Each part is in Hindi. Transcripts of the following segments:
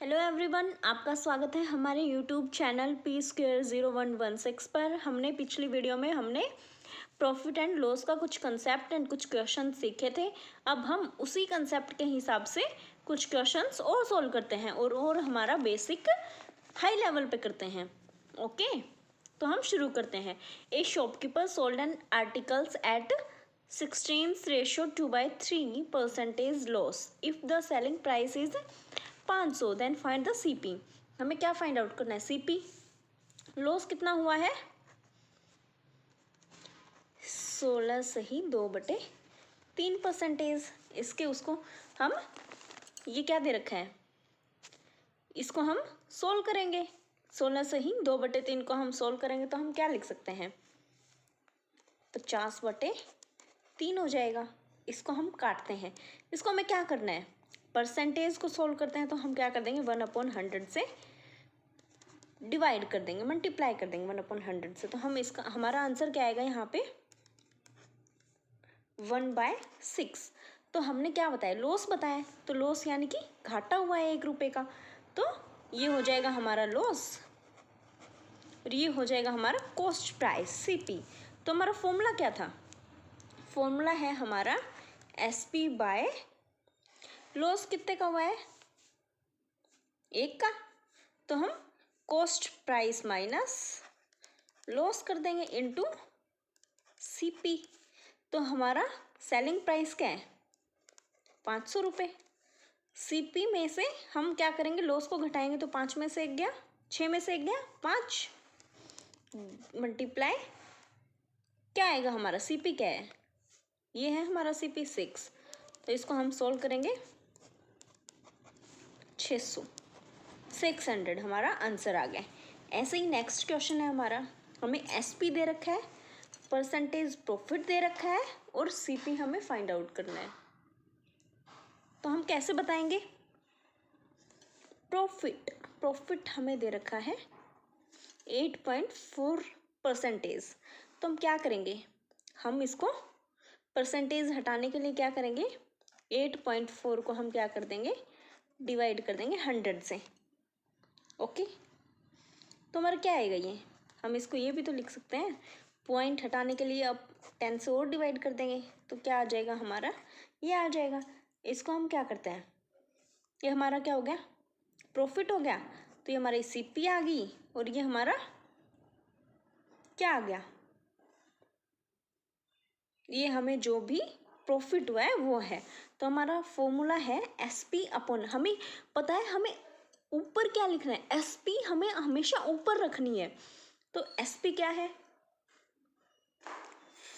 हेलो एवरीवन, आपका स्वागत है हमारे यूट्यूब चैनल पी स्क्वेयर 0116 पर। हमने पिछली वीडियो में प्रॉफिट एंड लॉस का कुछ कंसेप्ट एंड कुछ क्वेश्चन सीखे थे। अब हम उसी कंसेप्ट के हिसाब से कुछ क्वेश्चंस और सॉल्व करते हैं और हमारा बेसिक हाई लेवल पे करते हैं। ओके, तो हम शुरू करते हैं। A shopkeeper sold an articles at 16:2/3% loss if the selling price is 500, then find the CP. हमें क्या फाइंड आउट करना है? सीपी। लॉस कितना हुआ है? 16 सही 2/3%। इसके उसको हम, ये क्या दे रखा है, इसको हम सोल्व करेंगे। 16 सही 2/3 को हम सोल्व करेंगे तो हम क्या लिख सकते हैं? 50/3 हो जाएगा। इसको हम काटते हैं। इसको हमें क्या करना है? परसेंटेज को सोल्व करते हैं तो हम क्या कर देंगे? 1/100 से डिवाइड कर देंगे, मल्टीप्लाई कर देंगे 1/100 से। तो हम इसका, हमारा आंसर क्या आएगा यहाँ पे? 1/6। तो हमने क्या बताया? लॉस बताया। तो लॉस यानी कि घाटा हुआ है 1 रुपये का, तो ये हो जाएगा हमारा लॉस और ये हो जाएगा हमारा कॉस्ट प्राइस सीपी। तो हमारा फॉर्मूला क्या था? फॉर्मूला है हमारा एसपी बाय लॉस कितने का हुआ है? 1 का। तो हम कॉस्ट प्राइस माइनस लॉस कर देंगे इनटू सीपी। तो हमारा सेलिंग प्राइस क्या है? 500 रुपये। सीपी में से हम क्या करेंगे? लॉस को घटाएंगे तो 5 में से 1 गया, 6 में से 1 गया, 5 मल्टीप्लाई क्या आएगा हमारा? सीपी क्या है? ये है हमारा सीपी 6। तो इसको हम सोल्व करेंगे 600 हमारा आंसर आ गया। ऐसे ही नेक्स्ट क्वेश्चन है हमारा। हमें एसपी दे रखा है, परसेंटेज प्रॉफिट दे रखा है और सीपी हमें फाइंड आउट करना है। तो हम कैसे बताएंगे? प्रॉफिट हमें दे रखा है 8.4%। तो हम क्या करेंगे? हम इसको परसेंटेज हटाने के लिए क्या करेंगे? 8.4 को हम क्या कर देंगे? डिवाइड कर देंगे 100 से। ओके, तो हमारा क्या आएगा ये? हम इसको ये भी तो लिख सकते हैं, पॉइंट हटाने के लिए अब 10 से और डिवाइड कर देंगे तो क्या आ जाएगा हमारा? ये आ जाएगा। इसको हम क्या करते हैं? ये हमारा क्या हो गया? प्रॉफिट हो गया। तो ये हमारी सीपी आ गई और ये हमारा क्या आ गया? ये हमें जो भी प्रॉफिट हुआ है वो है। तो हमारा फॉर्मूला है एसपी अपॉन, हमें पता है हमें ऊपर क्या लिखना है? एसपी हमें हमेशा ऊपर रखनी है। तो एसपी क्या है?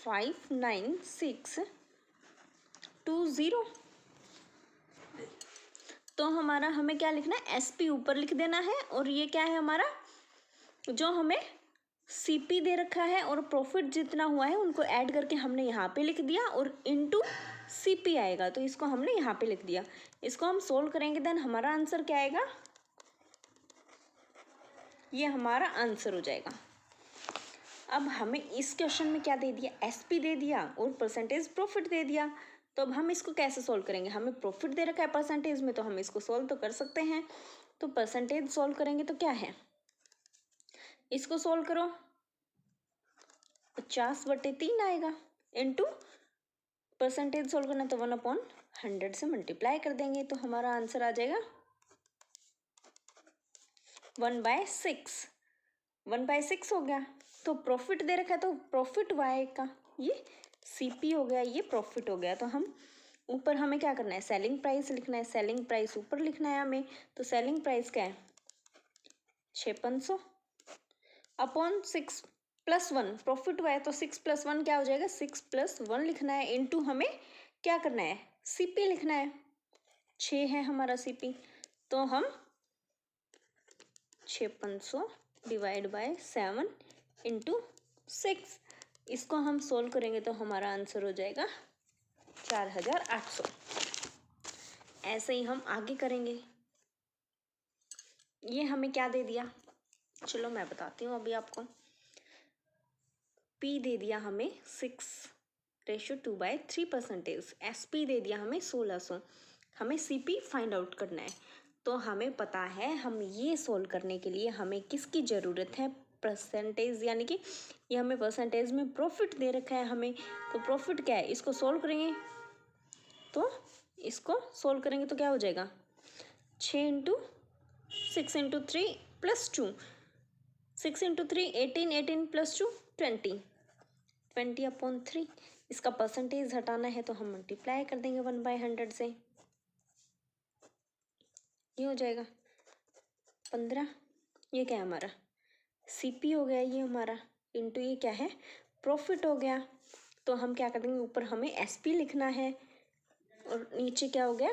59620। तो हमारा हमें क्या लिखना है? एसपी ऊपर लिख देना है और ये क्या है हमारा? जो हमें सीपी दे रखा है और प्रॉफिट जितना हुआ है उनको ऐड करके हमने यहाँ पे लिख दिया और इनटू सीपी आएगा तो इसको हमने यहाँ पे लिख दिया। इसको हम सोल्व करेंगे देन हमारा आंसर क्या आएगा? ये हमारा आंसर हो जाएगा। अब हमें इस क्वेश्चन में क्या दे दिया? एसपी दे दिया और परसेंटेज प्रॉफिट दे दिया। तो अब हम इसको कैसे सोल्व करेंगे? हमें प्रॉफिट दे रखा है परसेंटेज में तो हम इसको सोल्व तो कर सकते हैं। तो परसेंटेज सोल्व करेंगे तो क्या है? इसको सोल्व करो, 50/3 आएगा इनटू परसेंटेज सोल्व करना तो 1/100 से मल्टीप्लाई कर देंगे तो हमारा आंसर आ जाएगा 1/6। 1/6 हो गया। तो प्रॉफिट दे रखा है तो प्रॉफिट वाई का ये सीपी हो गया, ये प्रॉफिट हो गया। तो हम ऊपर हमें क्या करना है? सेलिंग प्राइस लिखना है। सेलिंग प्राइस ऊपर लिखना है हमें। तो सेलिंग प्राइस क्या है? 5600 अपॉन 6+1। प्रॉफिट हुआ है तो 6+1 क्या हो जाएगा? 6+1 लिखना है इनटू हमें क्या करना है? सीपी लिखना है। 6 है हमारा सीपी। तो हम 5600 डिवाइड बाय 7 इंटू 6, इसको हम सोल्व करेंगे तो हमारा आंसर हो जाएगा 4800। ऐसे ही हम आगे करेंगे। ये हमें क्या दे दिया? चलो मैं बताती हूँ अभी आपको। पी दे दिया हमें 6:2/3%। एसपी दे दिया हमें 1600। हमें सीपी फाइंड आउट करना है। तो हमें पता है हम ये सोल्व करने के लिए हमें किसकी ज़रूरत है, परसेंटेज, यानी कि ये हमें परसेंटेज में प्रॉफिट दे रखा है हमें, तो प्रॉफिट क्या है, इसको सोल्व करेंगे तो इसको सोल्व करेंगे तो क्या हो जाएगा, 6 × 6 × 3 + 2, 6 × 3 18, 18 + 2 20, 20/3। इसका परसेंटेज हटाना है तो हम मल्टीप्लाई कर देंगे 1/100 से, ये हो जाएगा 15। ये क्या है हमारा सीपी हो गया, ये हमारा इंटू ये क्या है प्रॉफिट हो गया। तो हम क्या कर देंगे, ऊपर हमें एसपी लिखना है और नीचे क्या हो गया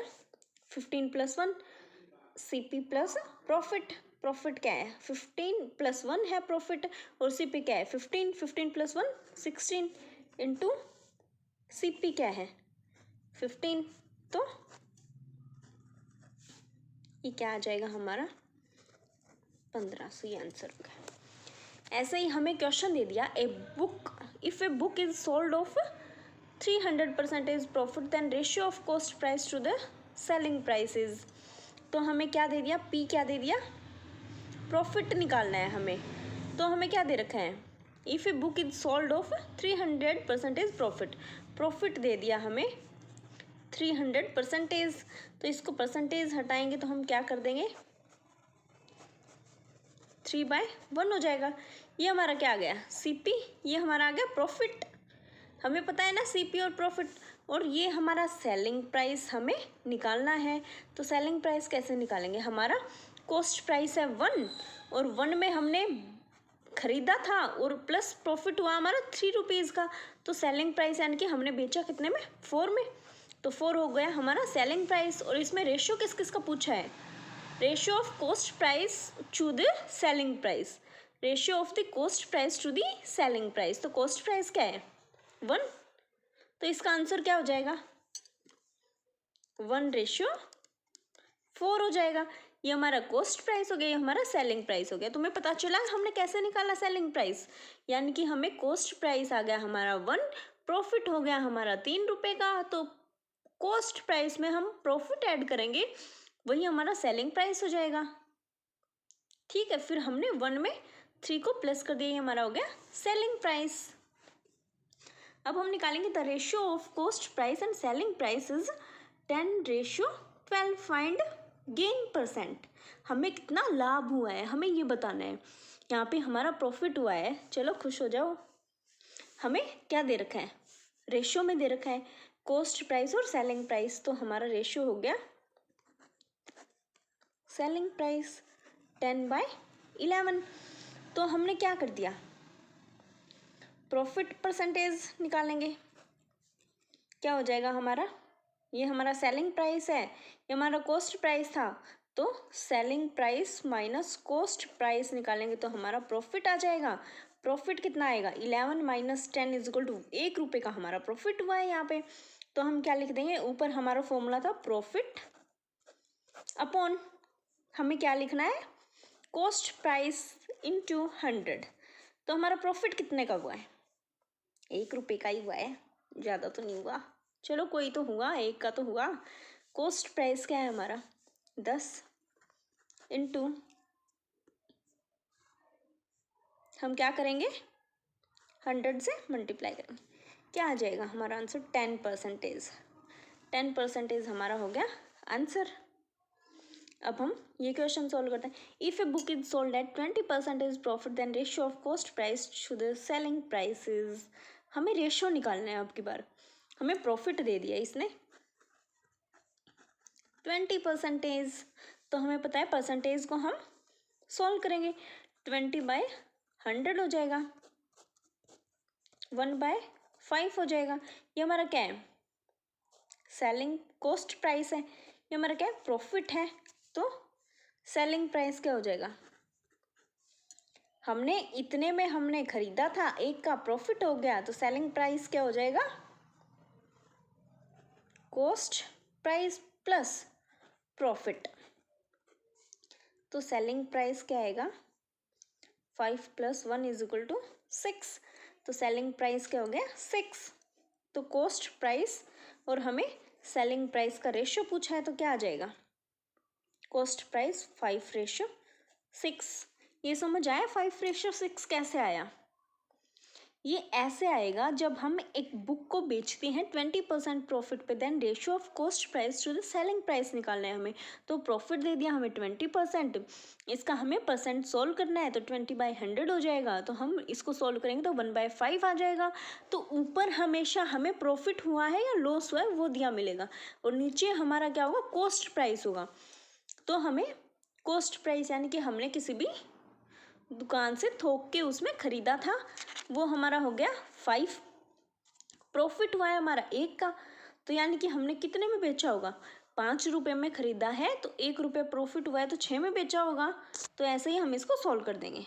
15 + 1 सीपी प्लस प्रॉफिट। प्रॉफिट क्या है 15 + 1 है प्रॉफिट, और सीपी क्या है 15, 15 + 1 16 इंटू सीपी क्या है 15। तो ये क्या आ जाएगा हमारा 1500, ये आंसर हो गया। ऐसे ही हमें क्वेश्चन दे दिया, a book, if a book is sold of 300% profit then ratio of cost price to the selling prices. तो हमें क्या दे दिया, पी क्या दे दिया, प्रॉफिट निकालना है हमें। तो हमें क्या दे रखा है, if a book is sold of 300% profit, profit दे दिया हमें 300%। तो इसको परसेंटेज हटाएंगे तो हम क्या कर देंगे 3/1 हो जाएगा। ये हमारा क्या आ गया सीपी, ये हमारा आ गया प्रॉफिट। हमें पता है ना सीपी और प्रॉफिट, और ये हमारा सेलिंग प्राइस हमें निकालना है। तो सेलिंग प्राइस कैसे निकालेंगे, हमारा कॉस्ट प्राइस है 1 और 1 में हमने खरीदा था और प्लस प्रॉफिट हुआ हमारा 3 रुपीज़ का। तो सेलिंग प्राइस यानी कि हमने बेचा कितने में 4 में, तो 4 हो गया हमारा सेलिंग प्राइस। और इसमें रेशियो किस किस का पूछा है, ratio of cost price to the selling price, ratio of the cost price to the selling price. तो कॉस्ट प्राइस क्या है 1, तो इसका आंसर क्या हो जाएगा 1/4 हो जाएगा। ये हमारा कॉस्ट प्राइस हो गया, ये हमारा सेलिंग प्राइस हो गया। तुम्हें पता चला हमने कैसे निकाला सेलिंग प्राइस, यानी कि हमें कॉस्ट प्राइस आ गया हमारा 1, प्रॉफिट हो गया हमारा 3 रुपये का। तो कॉस्ट प्राइस में हम प्रॉफिट ऐड करेंगे, वही हमारा सेलिंग प्राइस हो जाएगा। ठीक है, फिर हमने 1 में 3 को प्लस कर दिया, ये हमारा हो गया सेलिंग प्राइस। अब हम निकालेंगे the ratio of cost price and selling price is 10:12। Find gain percent, हमें कितना लाभ हुआ है हमें ये बताना है। यहाँ पे हमारा प्रॉफिट हुआ है, चलो खुश हो जाओ। हमें क्या दे रखा है, रेशियो में दे रखा है कॉस्ट प्राइस और सेलिंग प्राइस। तो हमारा रेशियो हो गया सेलिंग प्राइस 10/11। तो हमने क्या कर दिया, प्रॉफिट परसेंटेज निकालेंगे। क्या हो जाएगा हमारा, ये हमारा सेलिंग प्राइस है, ये हमारा कॉस्ट प्राइस था, तो selling price minus cost price निकालेंगे तो हमारा प्रॉफिट आ जाएगा। प्रॉफिट कितना आएगा 11 - 10 = 1 रुपये का हमारा प्रॉफिट हुआ है यहाँ पे। तो हम क्या लिख देंगे, ऊपर हमारा फॉर्मूला था प्रॉफिट अपॉन, हमें क्या लिखना है कॉस्ट प्राइस इंटू 100। तो हमारा प्रॉफिट कितने का हुआ है 1 रुपये का ही हुआ है, ज़्यादा तो नहीं हुआ, चलो कोई तो हुआ, 1 का तो हुआ। कॉस्ट प्राइस क्या है हमारा 10 इंटू, हम क्या करेंगे 100 से मल्टीप्लाई करेंगे, क्या आ जाएगा हमारा आंसर 10%। 10% हमारा हो गया आंसर। अब हम ये क्वेश्चन सॉल्व करते हैं। If a book is sold at 20% profit then ratio of cost price to the selling prices. हमें रेशियो निकालना है, अब की बार हमें प्रॉफिट दे दिया इसने 20%। तो हमें पता है परसेंटेज को हम सॉल्व करेंगे, 20/100 हो जाएगा, 1/5 हो जाएगा। ये हमारा क्या है सेलिंग कॉस्ट प्राइस है, ये हमारा क्या है प्रॉफिट है। तो सेलिंग प्राइस क्या हो जाएगा, हमने इतने में हमने खरीदा था, 1 का प्रॉफिट हो गया, तो सेलिंग प्राइस क्या हो जाएगा कॉस्ट प्राइस प्लस प्रॉफिट। तो सेलिंग प्राइस क्या आएगा 5 + 1 = 6। तो सेलिंग प्राइस क्या हो गया 6। तो कॉस्ट प्राइस और हमें सेलिंग प्राइस का रेशियो पूछा है, तो क्या आ जाएगा कॉस्ट प्राइस 5:6। ये समझ आया 5:6 कैसे आया? ये ऐसे आएगा जब हम एक बुक को बेचते हैं 20% प्रॉफिट पे, then ratio of cost price to the selling price निकालना है हमें। तो प्रॉफिट दे दिया हमें 20%, इसका हमें परसेंट सोल्व करना है, तो 20/100 हो जाएगा। तो हम इसको सोल्व करेंगे तो 1/5 आ जाएगा। तो ऊपर हमेशा हमें प्रॉफिट हुआ है या लॉस हुआ है वो दिया मिलेगा, और नीचे हमारा क्या होगा, कॉस्ट प्राइस होगा। तो हमें कॉस्ट प्राइस यानी कि हमने किसी भी दुकान से थोक के उसमें खरीदा था, वो हमारा हो गया 5। प्रॉफिट हुआ है हमारा 1 का, तो यानी कि हमने कितने में बेचा होगा, 5 रुपये में खरीदा है तो 1 रुपये प्रॉफिट हुआ है तो 6 में बेचा होगा। तो ऐसे ही हम इसको सॉल्व कर देंगे।